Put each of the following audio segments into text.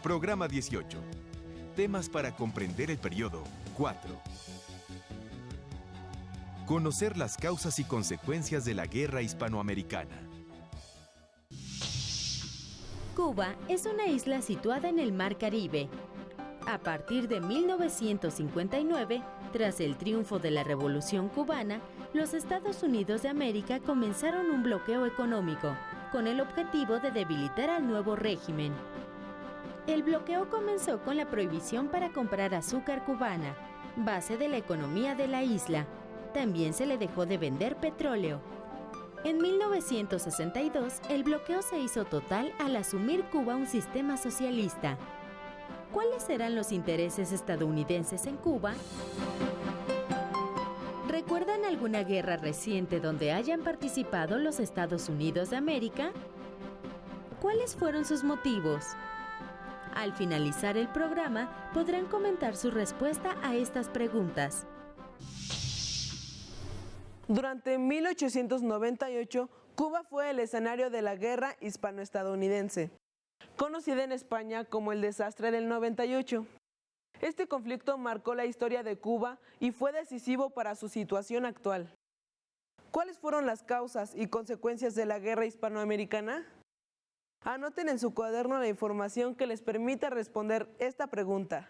Programa 18. Temas para comprender el periodo 4. Conocer las causas y consecuencias de la guerra hispanoamericana. Cuba es una isla situada en el Mar Caribe. A partir de 1959, tras el triunfo de la Revolución cubana, los Estados Unidos de América comenzaron un bloqueo económico, con el objetivo de debilitar al nuevo régimen. El bloqueo comenzó con la prohibición para comprar azúcar cubana, base de la economía de la isla. También se le dejó de vender petróleo. En 1962, el bloqueo se hizo total al asumir Cuba un sistema socialista. ¿Cuáles eran los intereses estadounidenses en Cuba? ¿Recuerdan alguna guerra reciente donde hayan participado los Estados Unidos de América? ¿Cuáles fueron sus motivos? Al finalizar el programa, podrán comentar su respuesta a estas preguntas. Durante 1898, Cuba fue el escenario de la Guerra Hispano-Estadounidense, conocida en España como el Desastre del 98. Este conflicto marcó la historia de Cuba y fue decisivo para su situación actual. ¿Cuáles fueron las causas y consecuencias de la Guerra Hispanoamericana? Anoten en su cuaderno la información que les permita responder esta pregunta.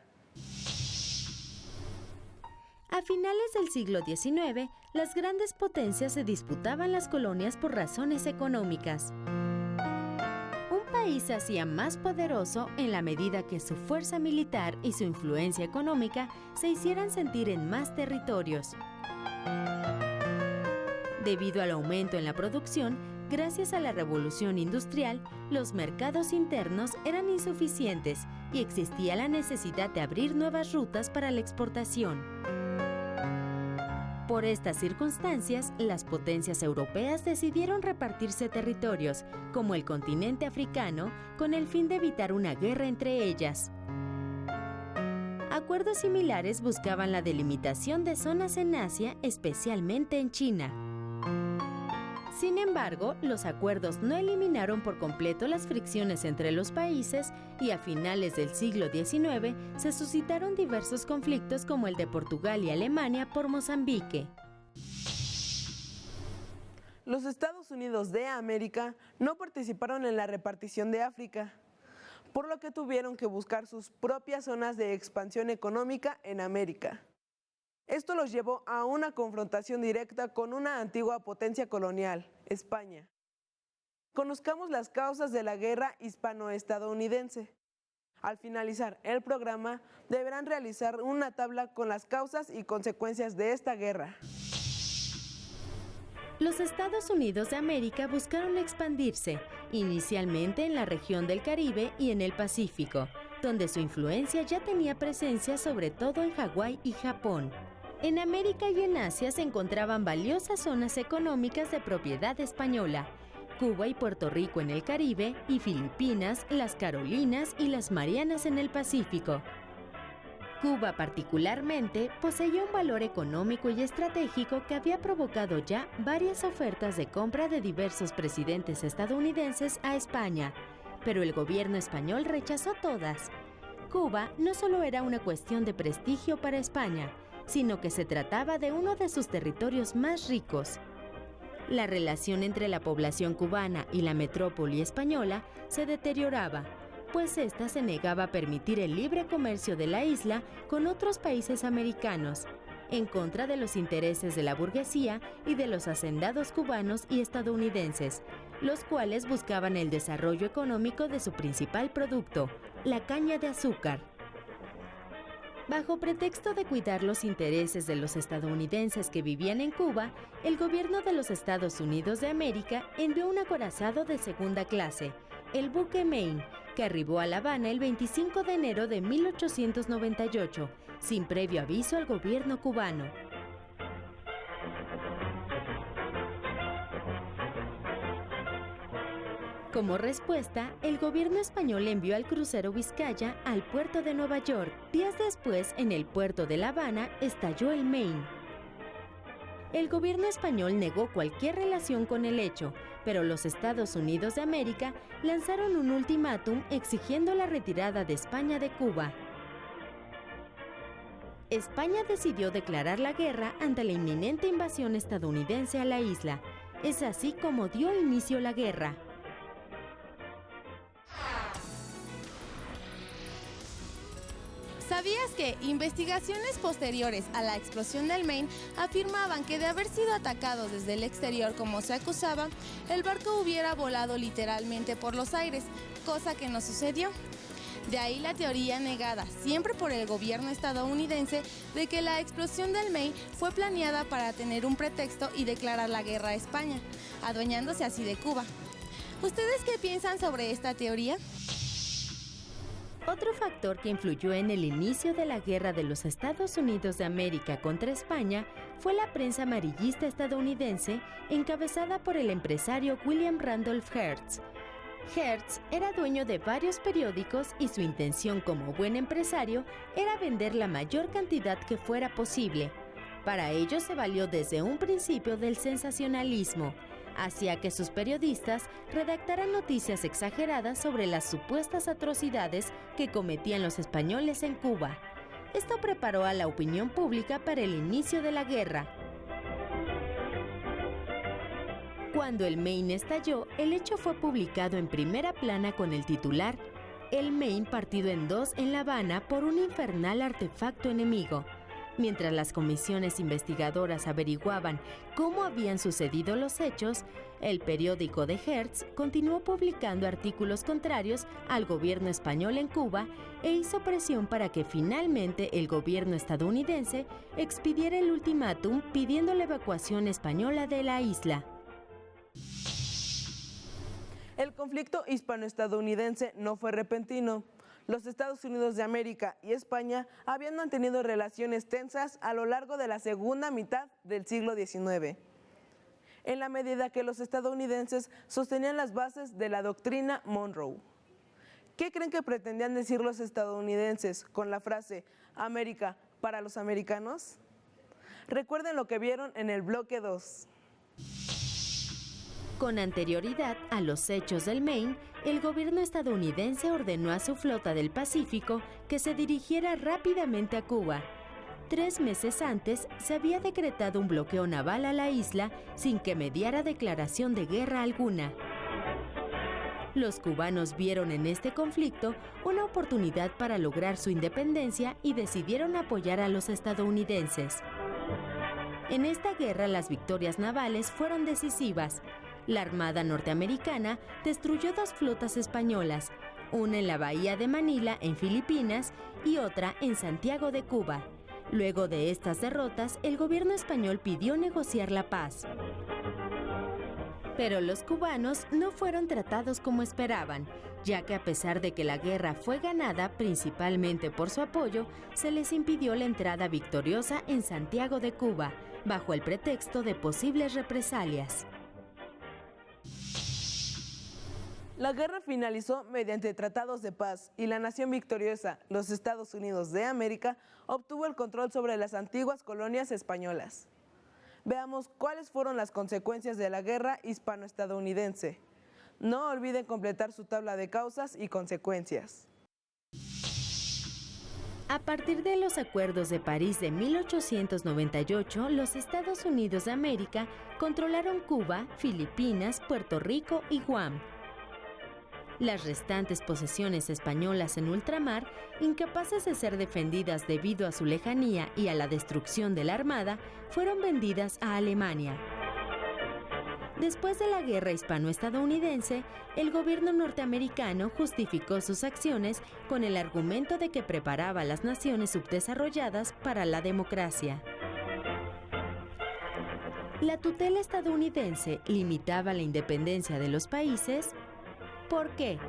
A finales del siglo XIX, las grandes potencias se disputaban las colonias por razones económicas. Un país se hacía más poderoso en la medida que su fuerza militar y su influencia económica se hicieran sentir en más territorios. Debido al aumento en la producción, gracias a la revolución industrial, los mercados internos eran insuficientes y existía la necesidad de abrir nuevas rutas para la exportación. Por estas circunstancias, las potencias europeas decidieron repartirse territorios, como el continente africano, con el fin de evitar una guerra entre ellas. Acuerdos similares buscaban la delimitación de zonas en Asia, especialmente en China. Sin embargo, los acuerdos no eliminaron por completo las fricciones entre los países y a finales del siglo XIX se suscitaron diversos conflictos como el de Portugal y Alemania por Mozambique. Los Estados Unidos de América no participaron en la repartición de África, por lo que tuvieron que buscar sus propias zonas de expansión económica en América. Esto los llevó a una confrontación directa con una antigua potencia colonial, España. Conozcamos las causas de la guerra hispano-estadounidense. Al finalizar el programa, deberán realizar una tabla con las causas y consecuencias de esta guerra. Los Estados Unidos de América buscaron expandirse, inicialmente en la región del Caribe y en el Pacífico, donde su influencia ya tenía presencia sobre todo en Hawái y Japón. En América y en Asia se encontraban valiosas zonas económicas de propiedad española, Cuba y Puerto Rico en el Caribe y Filipinas, las Carolinas y las Marianas en el Pacífico. Cuba particularmente poseía un valor económico y estratégico que había provocado ya varias ofertas de compra de diversos presidentes estadounidenses a España, pero el gobierno español rechazó todas. Cuba no solo era una cuestión de prestigio para España, sino que se trataba de uno de sus territorios más ricos. La relación entre la población cubana y la metrópoli española se deterioraba, pues ésta se negaba a permitir el libre comercio de la isla con otros países americanos, en contra de los intereses de la burguesía y de los hacendados cubanos y estadounidenses, los cuales buscaban el desarrollo económico de su principal producto, la caña de azúcar. Bajo pretexto de cuidar los intereses de los estadounidenses que vivían en Cuba, el gobierno de los Estados Unidos de América envió un acorazado de segunda clase, el buque Maine, que arribó a La Habana el 25 de enero de 1898, sin previo aviso al gobierno cubano. Como respuesta, el gobierno español envió al crucero Vizcaya al puerto de Nueva York. Días después, en el puerto de La Habana, estalló el Maine. El gobierno español negó cualquier relación con el hecho, pero los Estados Unidos de América lanzaron un ultimátum exigiendo la retirada de España de Cuba. España decidió declarar la guerra ante la inminente invasión estadounidense a la isla. Es así como dio inicio la guerra. ¿Sabías que investigaciones posteriores a la explosión del Maine afirmaban que de haber sido atacados desde el exterior como se acusaba, el barco hubiera volado literalmente por los aires, cosa que no sucedió? De ahí la teoría negada, siempre por el gobierno estadounidense, de que la explosión del Maine fue planeada para tener un pretexto y declarar la guerra a España, adueñándose así de Cuba. ¿Ustedes qué piensan sobre esta teoría? Otro factor que influyó en el inicio de la guerra de los Estados Unidos de América contra España fue la prensa amarillista estadounidense encabezada por el empresario William Randolph Hearst. Hearst era dueño de varios periódicos y su intención como buen empresario era vender la mayor cantidad que fuera posible. Para ello se valió desde un principio del sensacionalismo. Hacía que sus periodistas redactaran noticias exageradas sobre las supuestas atrocidades que cometían los españoles en Cuba. Esto preparó a la opinión pública para el inicio de la guerra. Cuando el Maine estalló, el hecho fue publicado en primera plana con el titular "El Maine partido en dos en La Habana por un infernal artefacto enemigo". Mientras las comisiones investigadoras averiguaban cómo habían sucedido los hechos, el periódico de Hearst continuó publicando artículos contrarios al gobierno español en Cuba e hizo presión para que finalmente el gobierno estadounidense expidiera el ultimátum pidiendo la evacuación española de la isla. El conflicto hispano-estadounidense no fue repentino. Los Estados Unidos de América y España habían mantenido relaciones tensas a lo largo de la segunda mitad del siglo XIX, en la medida que los estadounidenses sostenían las bases de la doctrina Monroe. ¿Qué creen que pretendían decir los estadounidenses con la frase "América para los americanos"? Recuerden lo que vieron en el bloque 2. Con anterioridad a los hechos del Maine, el gobierno estadounidense ordenó a su flota del Pacífico que se dirigiera rápidamente a Cuba. 3 meses antes se había decretado un bloqueo naval a la isla sin que mediara declaración de guerra alguna. Los cubanos vieron en este conflicto una oportunidad para lograr su independencia y decidieron apoyar a los estadounidenses. En esta guerra las victorias navales fueron decisivas. La Armada norteamericana destruyó 2 flotas españolas, una en la bahía de Manila, en Filipinas, y otra en Santiago de Cuba. Luego de estas derrotas, el gobierno español pidió negociar la paz. Pero los cubanos no fueron tratados como esperaban, ya que a pesar de que la guerra fue ganada principalmente por su apoyo, se les impidió la entrada victoriosa en Santiago de Cuba, bajo el pretexto de posibles represalias. La guerra finalizó mediante tratados de paz y la nación victoriosa, los Estados Unidos de América, obtuvo el control sobre las antiguas colonias españolas. Veamos cuáles fueron las consecuencias de la guerra hispano-estadounidense. No olviden completar su tabla de causas y consecuencias. A partir de los acuerdos de París de 1898, los Estados Unidos de América controlaron Cuba, Filipinas, Puerto Rico y Guam. Las restantes posesiones españolas en ultramar, incapaces de ser defendidas debido a su lejanía y a la destrucción de la Armada, fueron vendidas a Alemania. Después de la guerra hispano-estadounidense, el gobierno norteamericano justificó sus acciones con el argumento de que preparaba a las naciones subdesarrolladas para la democracia. La tutela estadounidense limitaba la independencia de los países. ¿Por qué?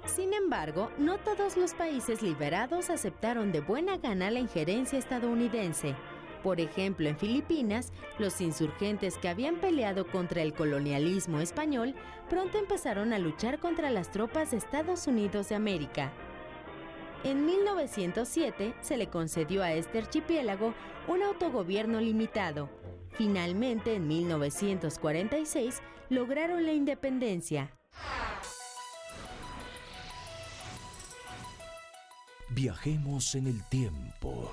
Sin embargo, no todos los países liberados aceptaron de buena gana la injerencia estadounidense. Por ejemplo, en Filipinas, los insurgentes que habían peleado contra el colonialismo español pronto empezaron a luchar contra las tropas de Estados Unidos de América. En 1907 se le concedió a este archipiélago un autogobierno limitado, Finalmente, en 1946, lograron la independencia. Viajemos en el tiempo.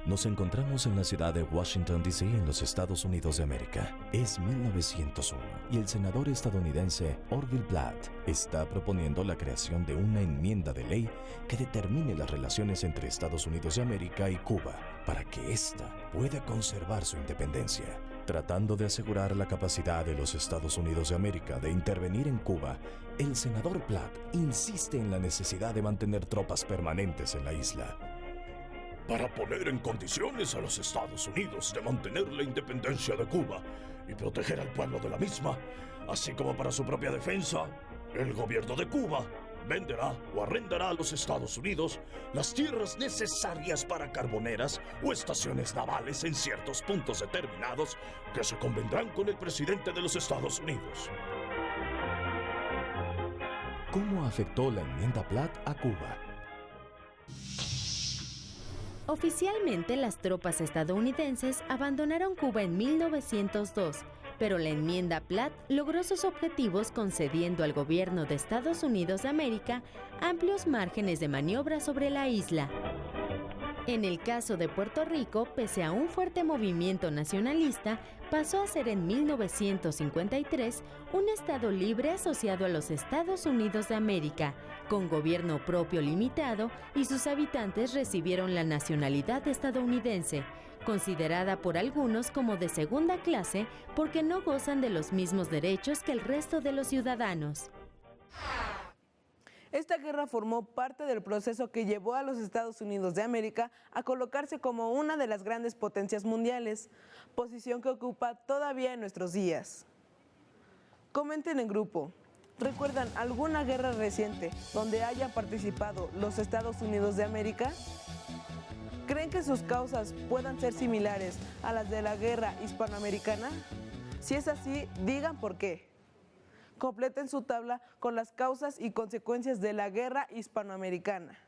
Nos encontramos en la ciudad de Washington, D.C., en los Estados Unidos de América. Es 1901 y el senador estadounidense Orville Platt está proponiendo la creación de una enmienda de ley que determine las relaciones entre Estados Unidos de América y Cuba para que ésta pueda conservar su independencia. Tratando de asegurar la capacidad de los Estados Unidos de América de intervenir en Cuba, el senador Platt insiste en la necesidad de mantener tropas permanentes en la isla, para poner en condiciones a los Estados Unidos de mantener la independencia de Cuba y proteger al pueblo de la misma, así como para su propia defensa. El gobierno de Cuba venderá o arrendará a los Estados Unidos las tierras necesarias para carboneras o estaciones navales en ciertos puntos determinados que se convendrán con el presidente de los Estados Unidos. ¿Cómo afectó la enmienda Platt a Cuba? Oficialmente, las tropas estadounidenses abandonaron Cuba en 1902, pero la enmienda Platt logró sus objetivos concediendo al gobierno de Estados Unidos de América amplios márgenes de maniobra sobre la isla. En el caso de Puerto Rico, pese a un fuerte movimiento nacionalista, pasó a ser en 1953 un estado libre asociado a los Estados Unidos de América, con gobierno propio limitado, y sus habitantes recibieron la nacionalidad estadounidense, considerada por algunos como de segunda clase porque no gozan de los mismos derechos que el resto de los ciudadanos. Esta guerra formó parte del proceso que llevó a los Estados Unidos de América a colocarse como una de las grandes potencias mundiales, posición que ocupa todavía en nuestros días. Comenten en grupo, ¿recuerdan alguna guerra reciente donde hayan participado los Estados Unidos de América? ¿Creen que sus causas puedan ser similares a las de la guerra hispanoamericana? Si es así, digan por qué. Completen su tabla con las causas y consecuencias de la guerra hispanoamericana.